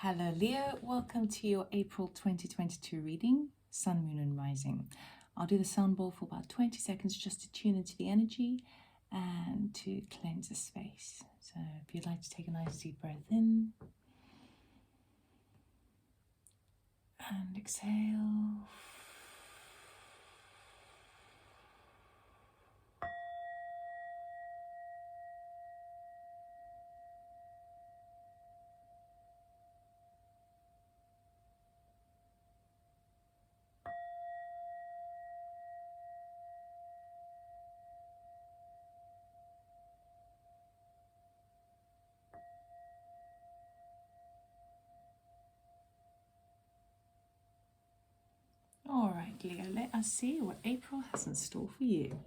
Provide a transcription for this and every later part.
Hello Leo, welcome to your April 2022 reading, Sun, Moon and Rising. I'll do the sun bowl for about 20 seconds just to tune into the energy and to cleanse the space. So if you'd like to take a nice deep breath in and exhale. All right, Leo, let us see what April has in store for you.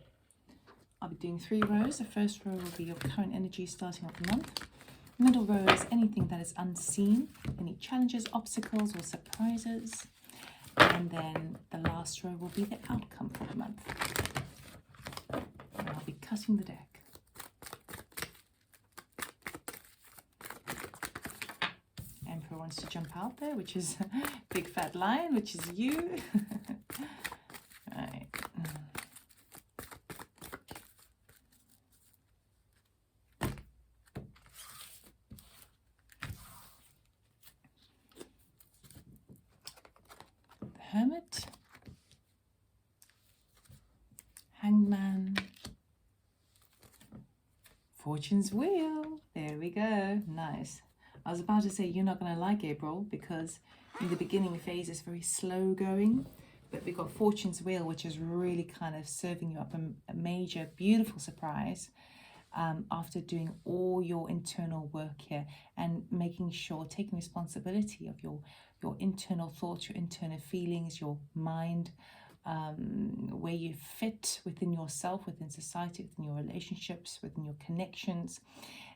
I'll be doing 3 rows. The first row will be your current energy starting off the month. Middle row is anything that is unseen, any challenges, obstacles, or surprises. And then the last row will be the outcome for the month. And I'll be cutting the deck. Emperor wants to jump out there, which is big fat lion, which is you. Right. The Hermit, Hangman, Fortune's Wheel. There we go. Nice. I was about to say you're not going to like April because in the beginning phase is very slow going, but we've got Fortune's Wheel, which is really kind of serving you up a major, beautiful surprise after doing all your internal work here and making sure, taking responsibility of your internal thoughts, your internal feelings, your mind, where you fit within yourself, within society, within your relationships, within your connections,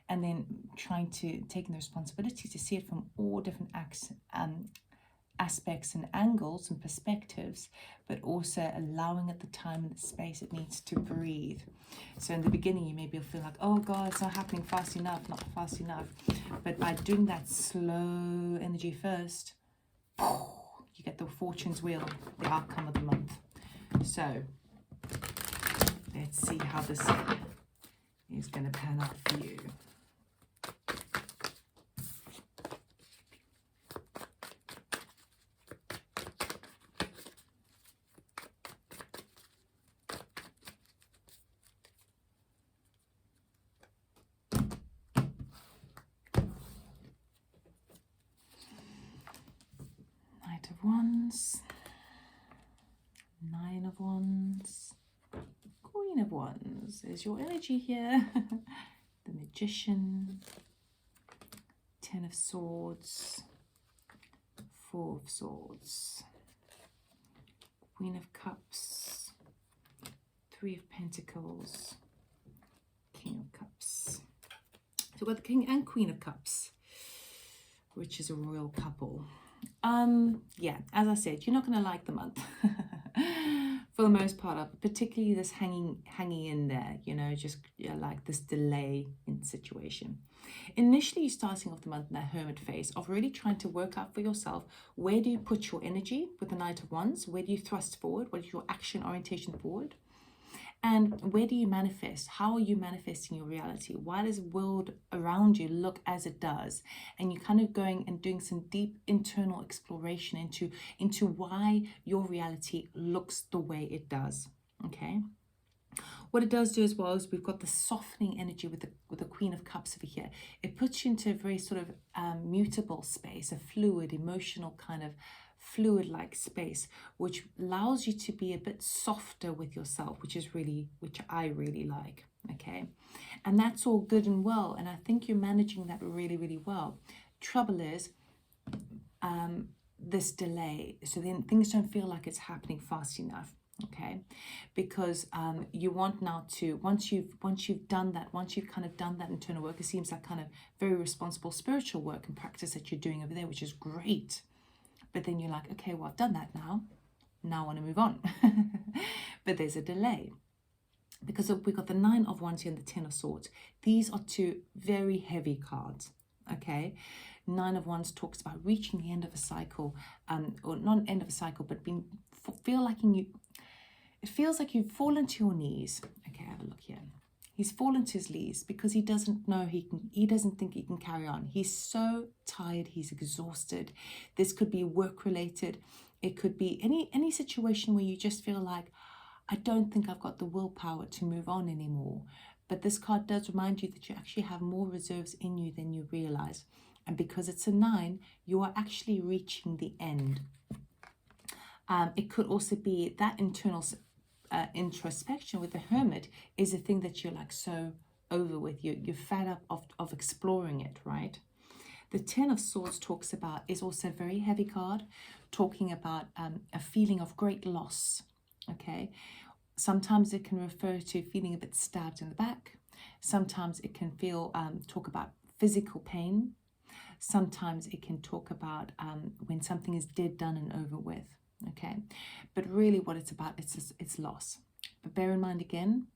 and then trying to take the responsibility to see it from all different aspects and angles and perspectives, but also allowing it the time and the space it needs to breathe. So in the beginning, you maybe feel like, oh God, it's not happening fast enough, not fast enough. But by doing that slow energy first, you get the Fortune's Wheel, the outcome of the month. So let's see how this is going to pan out for you. Knight of Wands, 9 of Wands, Queen of Wands. There's your energy here. The Magician, 10 of Swords, 4 of Swords, Queen of Cups, 3 of Pentacles, King of Cups. So we've got the King and Queen of Cups, which is a royal couple. Yeah, as I said, you're not going to like the month for the most part of it, particularly this hanging in there, you know, just like this delay in the situation. Initially, you're starting off the month in that hermit phase of really trying to work out for yourself, where do you put your energy with the Knight of Wands? Where do you thrust forward? What is your action orientation forward? And where do you manifest? How are you manifesting your reality? Why does the world around you look as it does? And you're kind of going and doing some deep internal exploration into why your reality looks the way it does, okay? What it does do as well is we've got the softening energy with the Queen of Cups over here. It puts you into a very sort of mutable space, a fluid, emotional kind of fluid-like space, which allows you to be a bit softer with yourself, which I really like, okay? And that's all good and well, and I think you're managing that really, really well. Trouble is this delay, so then things don't feel like it's happening fast enough, okay? Because you want now to, once you've done that, once you've kind of done that internal work, it seems like kind of very responsible spiritual work and practice that you're doing over there, which is great. But then you're like, okay, well, I've done that now. Now I want to move on. But there's a delay. Because we've got the 9 of Wands here and the 10 of Swords. These are 2 very heavy cards, okay? Nine of Wands talks about reaching the end of a cycle, or not end of a cycle, but it feels like you've fallen to your knees. Okay, have a look here. He's fallen to his knees because he doesn't know he doesn't think he can carry on. He's so tired, he's exhausted. This could be work related. It could be any situation where you just feel like, I don't think I've got the willpower to move on anymore. But this card does remind you that you actually have more reserves in you than you realize. And because it's a 9, you are actually reaching the end. It could also be that internal introspection with the Hermit is a thing that you're like so over with. You're fed up of exploring it, right? The 10 of Swords talks about, is also a very heavy card, talking about a feeling of great loss, okay? Sometimes it can refer to feeling a bit stabbed in the back. Sometimes it can talk about physical pain. Sometimes it can talk about when something is dead, done and over with, okay? But really what it's about, it's loss. But bear in mind again,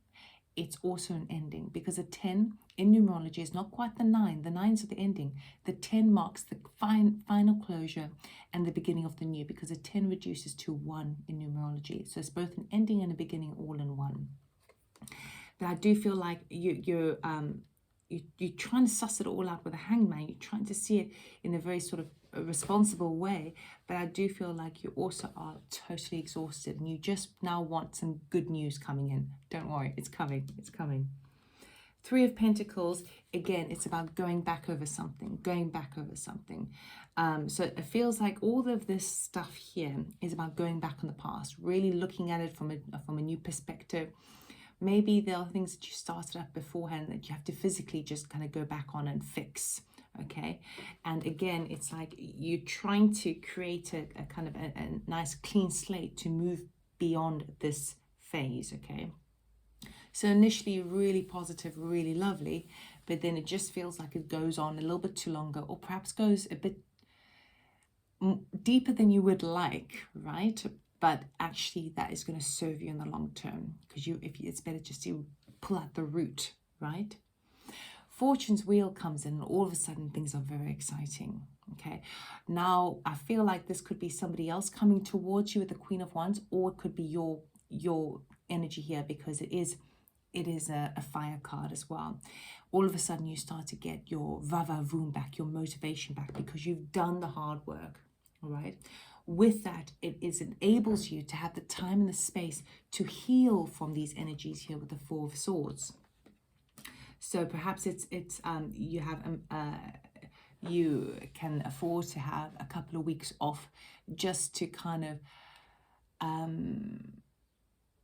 it's also an ending, because a 10 in numerology is not quite the 9. The 9's are the ending. The 10 marks the final closure and the beginning of the new, because a 10 reduces to 1 in numerology. So it's both an ending and a beginning all in one. But I do feel like you're trying to suss it all out with a Hangman. You're trying to see it in a very sort of a responsible way, but I do feel like you also are totally exhausted and you just now want some good news coming in. Don't worry, it's coming, it's coming. 3 of Pentacles, again, it's about going back over something, so it feels like all of this stuff here is about going back on the past, really looking at it from a new perspective. Maybe there are things that you started up beforehand that you have to physically just kind of go back on and fix. Okay, and again, it's like you're trying to create a kind of a nice clean slate to move beyond this phase. Okay, so initially really positive, really lovely, but then it just feels like it goes on a little bit too longer, or perhaps goes a bit deeper than you would like, right? But actually that is going to serve you in the long term, because it's better just to pull out the root, right? Fortune's wheel comes in and all of a sudden things are very exciting. Okay, now I feel like this could be somebody else coming towards you with the Queen of Wands, or it could be your energy here, because it is a fire card as well. All of a sudden you start to get your va-va-voom back, your motivation back, because you've done the hard work. All right, with that, it enables you to have the time and the space to heal from these energies here with the 4 of Swords. So perhaps you can afford to have a couple of weeks off just to kind of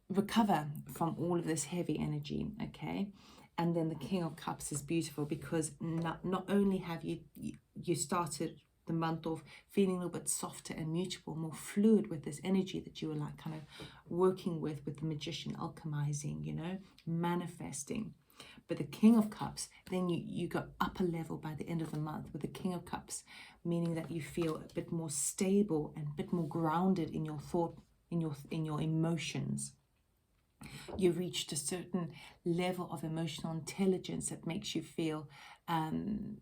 recover from all of this heavy energy, okay? And then the King of Cups is beautiful, because not only have you started the month off feeling a little bit softer and mutable, more fluid with this energy that you were like kind of working with the Magician, alchemizing, you know, manifesting. But the King of Cups, then you go up a level by the end of the month with the King of Cups, meaning that you feel a bit more stable and a bit more grounded in your thought, in your emotions. You've reached a certain level of emotional intelligence that makes you feel kind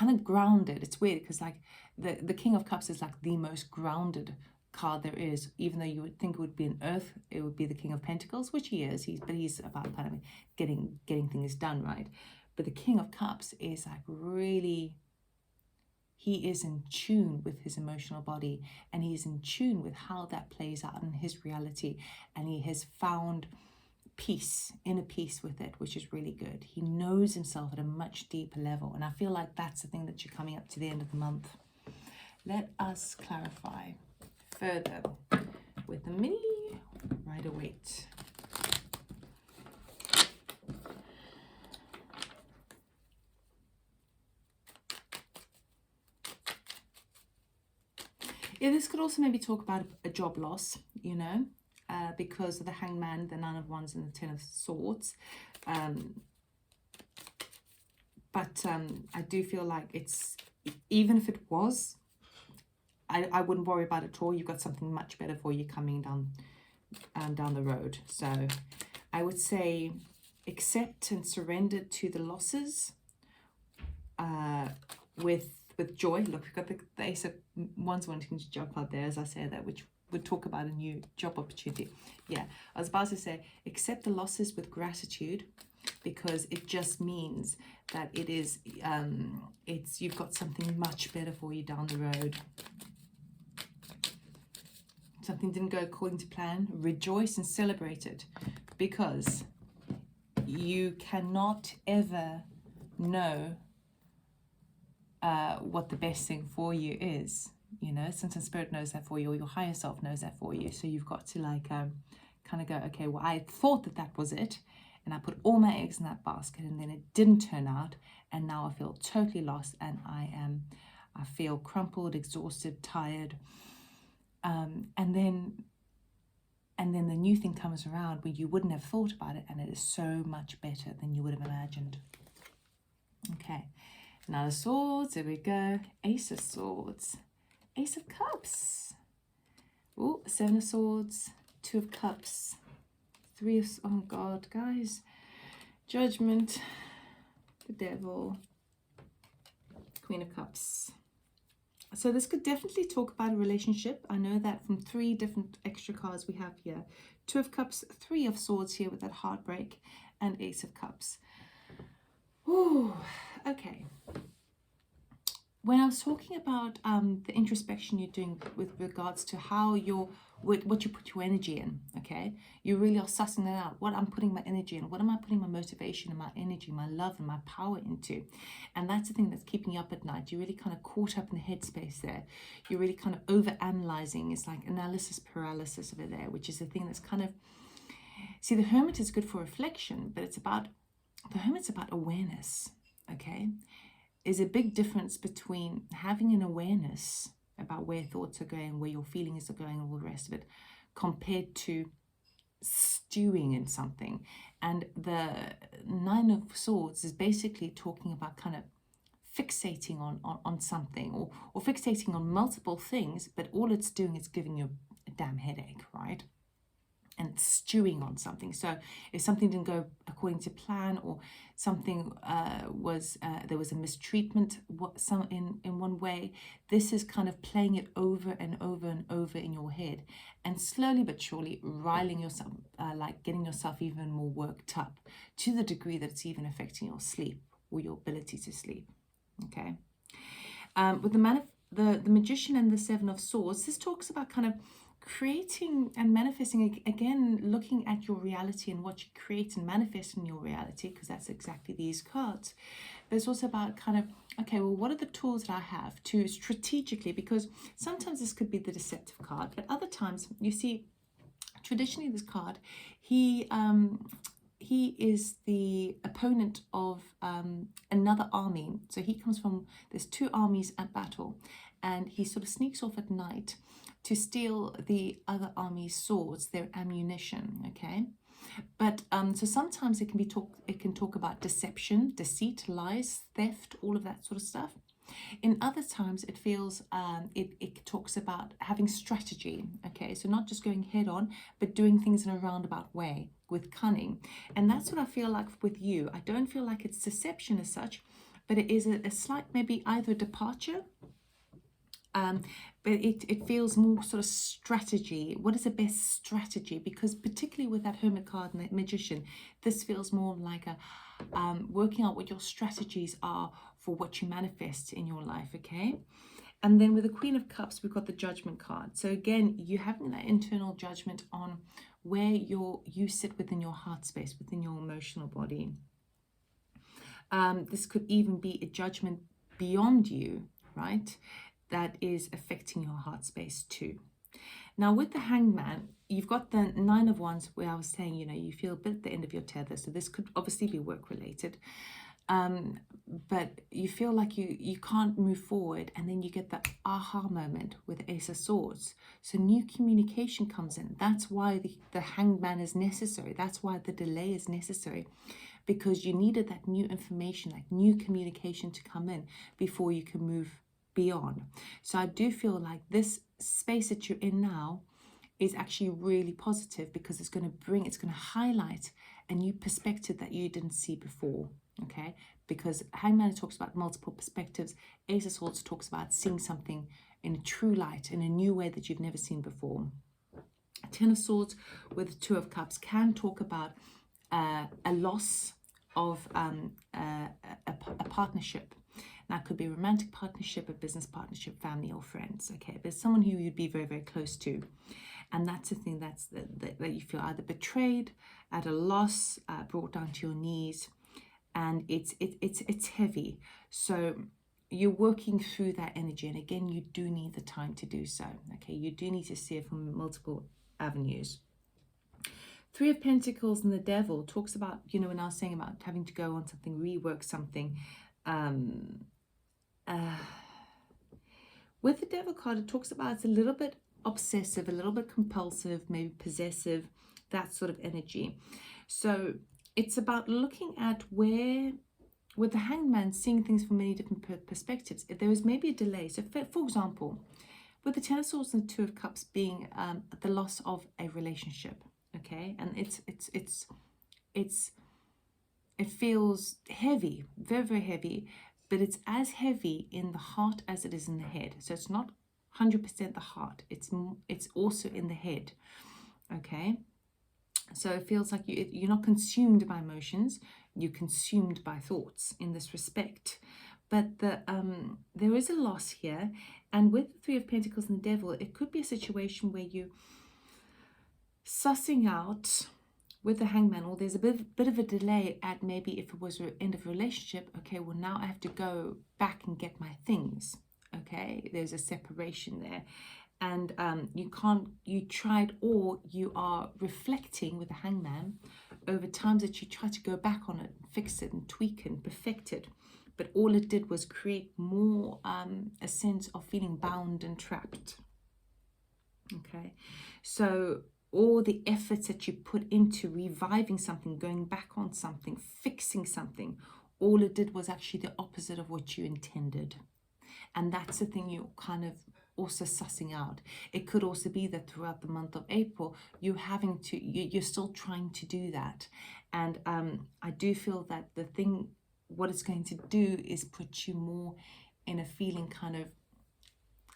of grounded. It's weird because like the King of Cups is like the most grounded card there is, even though you would think it would be an earth, it would be the King of Pentacles, which he is. But he's about kind of getting things done, right? But the King of Cups is like really, he is in tune with his emotional body, and he's in tune with how that plays out in his reality, and he has found peace, inner peace with it, which is really good. He knows himself at a much deeper level, and I feel like that's the thing that you're coming up to the end of the month. Let us clarify further with the mini Rider-Waite. Yeah, this could also maybe talk about a job loss, you know, because of the Hangman, the Nine of Wands and the Ten of Swords. But I do feel like it's, even if it was, I wouldn't worry about it at all. You've got something much better for you coming down the road. So I would say accept and surrender to the losses with with joy. Look, we've got the Ace of Wands wanting to jump out there as I say that, which would talk about a new job opportunity. Yeah, I was about to say, accept the losses with gratitude, because it just means that it is, you've got something much better for you down the road. Something didn't go according to plan. Rejoice and celebrate it, because you cannot ever know what the best thing for you is. You know, sometimes Spirit knows that for you, or your higher self knows that for you. So you've got to like kind of go, okay, well, I thought that was it, and I put all my eggs in that basket, and then it didn't turn out, and now I feel totally lost, and I feel crumpled, exhausted, tired, and then the new thing comes around where you wouldn't have thought about it, and it is so much better than you would have imagined. Okay, now the swords, there we go. Ace of Swords, Ace of Cups, oh, Seven of Swords, Two of Cups, Three of, oh God, guys, Judgment, the Devil, Queen of Cups. So this could definitely talk about a relationship. I know that from 3 different extra cards we have here. Two of Cups, Three of Swords here with that heartbreak, and Ace of Cups. Ooh, okay. When I was talking about the introspection you're doing with regards to how what you put your energy in, okay? You really are sussing that out. What I'm putting my energy in, what am I putting my motivation and my energy, my love and my power into? And that's the thing that's keeping you up at night. You're really kind of caught up in the headspace there. You're really kind of over-analyzing. It's like analysis paralysis over there, which is the thing that's kind of... See, the Hermit is good for reflection, but the Hermit's about awareness, okay? There's a big difference between having an awareness about where thoughts are going, where your feelings are going, and all the rest of it, compared to stewing in something. And the Nine of Swords is basically talking about kind of fixating on something, or fixating on multiple things, but all it's doing is giving you a damn headache, right? And stewing on something. So if something didn't go according to plan, or something there was a mistreatment in one way, this is kind of playing it over and over and over in your head, and slowly but surely riling yourself, like getting yourself even more worked up, to the degree that it's even affecting your sleep or your ability to sleep. Okay. With the Magician and the Seven of Swords, this talks about kind of creating and manifesting, again, looking at your reality and what you create and manifest in your reality, because that's exactly these cards. But it's also about kind of, okay, well, what are the tools that I have to strategically, because sometimes this could be the deceptive card, but other times, you see, traditionally this card, he is the opponent of another army. So he comes from, there's 2 armies at battle, and he sort of sneaks off at night to steal the other army's swords, their ammunition, okay? But so sometimes it can talk about deception, deceit, lies, theft, all of that sort of stuff. In other times, it feels it talks about having strategy, okay? So not just going head on, but doing things in a roundabout way with cunning. And that's what I feel like with you. I don't feel like it's deception as such, but it is a slight, maybe either a departure, but it feels more sort of strategy. What is the best strategy? Because particularly with that Hermit card and that Magician, this feels more like a working out what your strategies are for what you manifest in your life, okay? And then with the Queen of Cups, we've got the Judgment card. So again, you're having that internal judgment on where you sit within your heart space, within your emotional body. This could even be a judgment beyond you, right? That is affecting your heart space too. Now with the Hanged Man, you've got the Nine of Wands, where I was saying, you know, you feel a bit at the end of your tether. So this could obviously be work related. But you feel like you can't move forward, and then you get that aha moment with Ace of Swords. So new communication comes in. That's why the Hanged Man is necessary. That's why the delay is necessary, because you needed that new information, that new communication to come in before you can move beyond. So I do feel like this space that you're in now is actually really positive, because it's going to highlight a new perspective that you didn't see before. okay? Because Hangman talks about multiple perspectives. Ace of Swords talks about seeing something in a true light, in a new way that you've never seen before. Ten of Swords with the Two of Cups can talk about a loss of a partnership. That could be a romantic partnership, a business partnership, family or friends. Okay, there's someone who you'd be very, very close to, and that's the thing that you feel either betrayed, at a loss, brought down to your knees, and it's heavy. So you're working through that energy, and again, you do need the time to do so. Okay, you do need to see it from multiple avenues. Three of Pentacles and the Devil talks about, you know, when I was saying about having to go on something, rework something. With the Devil card, it talks about it's a little bit obsessive, a little bit compulsive, maybe possessive, that sort of energy. So it's about looking at where, with the Hangman, seeing things from many different perspectives. If there is maybe a delay. So for example, with the Ten of Swords and the Two of Cups being the loss of a relationship, okay, and it feels heavy, very, very heavy, but it's as heavy in the heart as it is in the head. So it's not 100% the heart, it's also in the head, okay? So it feels like you're not consumed by emotions, you're consumed by thoughts in this respect. But there is a loss here, and with the Three of Pentacles and the Devil, it could be a situation where you sussing out with the Hangman, or there's a bit of a delay at maybe if it was an end of a relationship. Okay, well now I have to go back and get my things. Okay, there's a separation there, and you tried, or you are reflecting with the Hangman over times that you try to go back on it, fix it and tweak and perfect it, but all it did was create more a sense of feeling bound and trapped. Okay, so all the efforts that you put into reviving something, going back on something, fixing something, all it did was actually the opposite of what you intended. And that's the thing you're kind of also sussing out. It could also be that throughout the month of April, you're still trying to do that. And I do feel that what it's going to do is put you more in a feeling kind of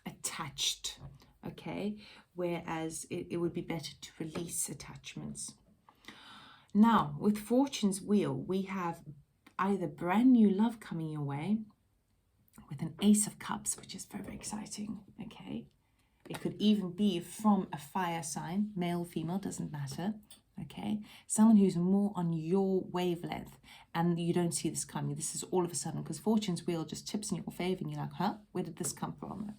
attached, okay? Whereas it would be better to release attachments. Now, with Fortune's Wheel, we have either brand new love coming your way with an Ace of Cups, which is very, very exciting, okay? It could even be from a fire sign, male, female, doesn't matter, okay? Someone who's more on your wavelength, and you don't see this coming. This is all of a sudden, because Fortune's Wheel just tips in your favor, and you're like, huh? Where did this come from?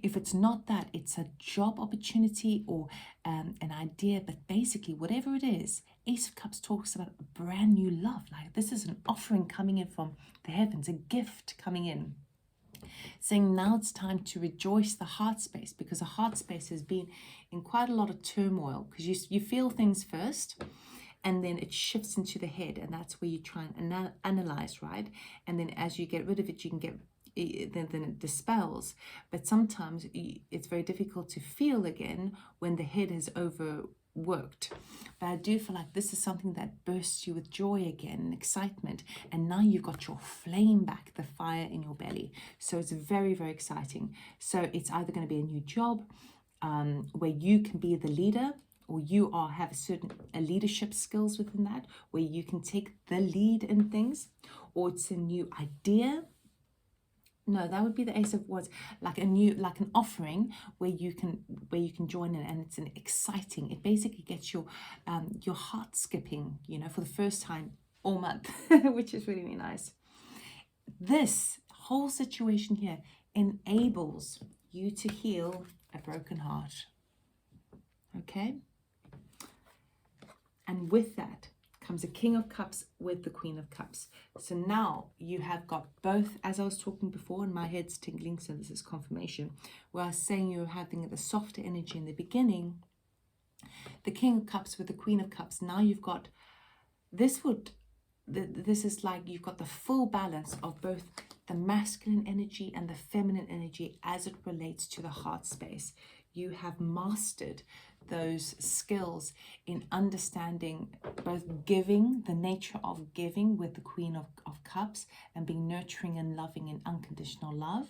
If it's not that, it's a job opportunity or an idea, but basically whatever it is, Ace of Cups talks about a brand new love. Like this is an offering coming in from the heavens, a gift coming in, saying now it's time to rejoice the heart space, because the heart space has been in quite a lot of turmoil, because you feel things first, and then it shifts into the head, and that's where you try and analyze, right? And then as you get rid of it, you can get then it dispels. But sometimes it's very difficult to feel again when the head has overworked. But I do feel like this is something that bursts you with joy again and excitement, and now you've got your flame back, the fire in your belly. So it's very, very exciting. So it's either going to be a new job where you can be the leader, or you have certain leadership skills within that, where you can take the lead in things, or it's a new idea. No, that would be the Ace of Wands, like an offering where you can join in, and it's an exciting. It basically gets your heart skipping, you know, for the first time all month, which is really, really nice. This whole situation here enables you to heal a broken heart. Okay, and with that comes a King of Cups with the Queen of Cups. So now you have got both, as I was talking before, and my head's tingling, so this is confirmation, where I was saying you're having the softer energy in the beginning, the King of Cups with the Queen of Cups. Now you've got, this is like you've got the full balance of both the masculine energy and the feminine energy as it relates to the heart space. you have mastered those skills in understanding both giving, the nature of giving with the Queen of Cups, and being nurturing and loving in unconditional love,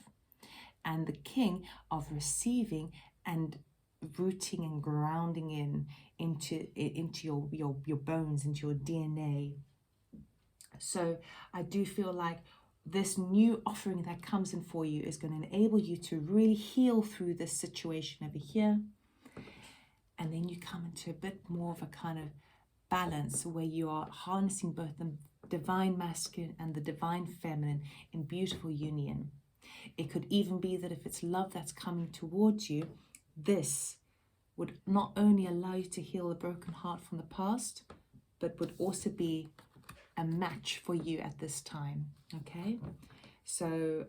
and the King of receiving and rooting and grounding into your bones, into your DNA. So I do feel like this new offering that comes in for you is going to enable you to really heal through this situation over here. And then you come into a bit more of a kind of balance where you are harnessing both the divine masculine and the divine feminine in beautiful union. It could even be that if it's love that's coming towards you, this would not only allow you to heal a broken heart from the past, but would also be a match for you at this time. Okay, so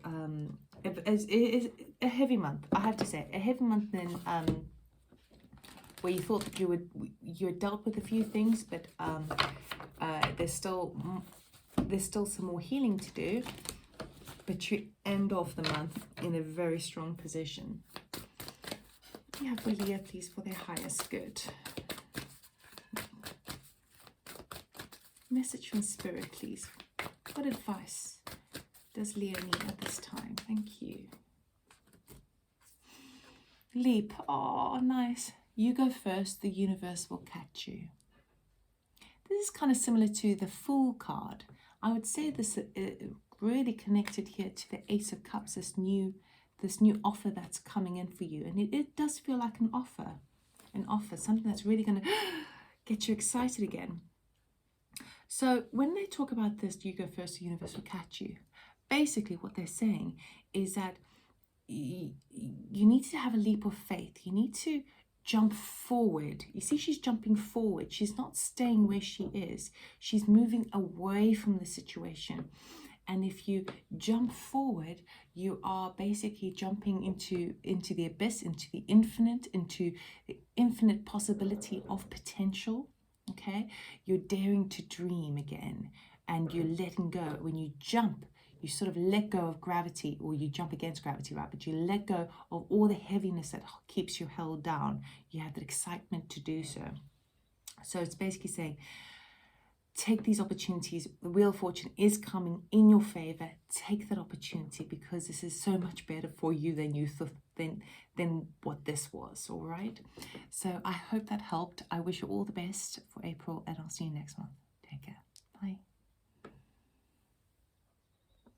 it is a heavy month, I have to say, a heavy month then, where you thought that you had dealt with a few things, but there's still some more healing to do, but you end off the month in a very strong position. Yeah, for Leo, please, for their highest good. Message from Spirit, please. What advice does Leo need at this time? Thank you. Leap. Oh, nice. You go first. The universe will catch you. This is kind of similar to the Fool card. I would say this really connected here to the Ace of Cups, this new offer that's coming in for you. And it does feel like an offer, something that's really going to get you excited again. So when they talk about this, you go first, the universe will catch you. Basically what they're saying is that you need to have a leap of faith. You need to jump forward. You see, she's jumping forward. She's not staying where she is. She's moving away from the situation. And if you jump forward, you are basically jumping into the abyss, into the infinite possibility of potential. Okay, you're daring to dream again, and you're letting go. When you jump, you sort of let go of gravity, or you jump against gravity, right? But you let go of all the heaviness that keeps you held down. You have the excitement to do so. So it's basically saying, take these opportunities. The Wheel of Fortune is coming in your favor. Take that opportunity, because this is so much better for you than you thought, than what this was. All right. So I hope that helped. I wish you all the best for April, and I'll see you next month.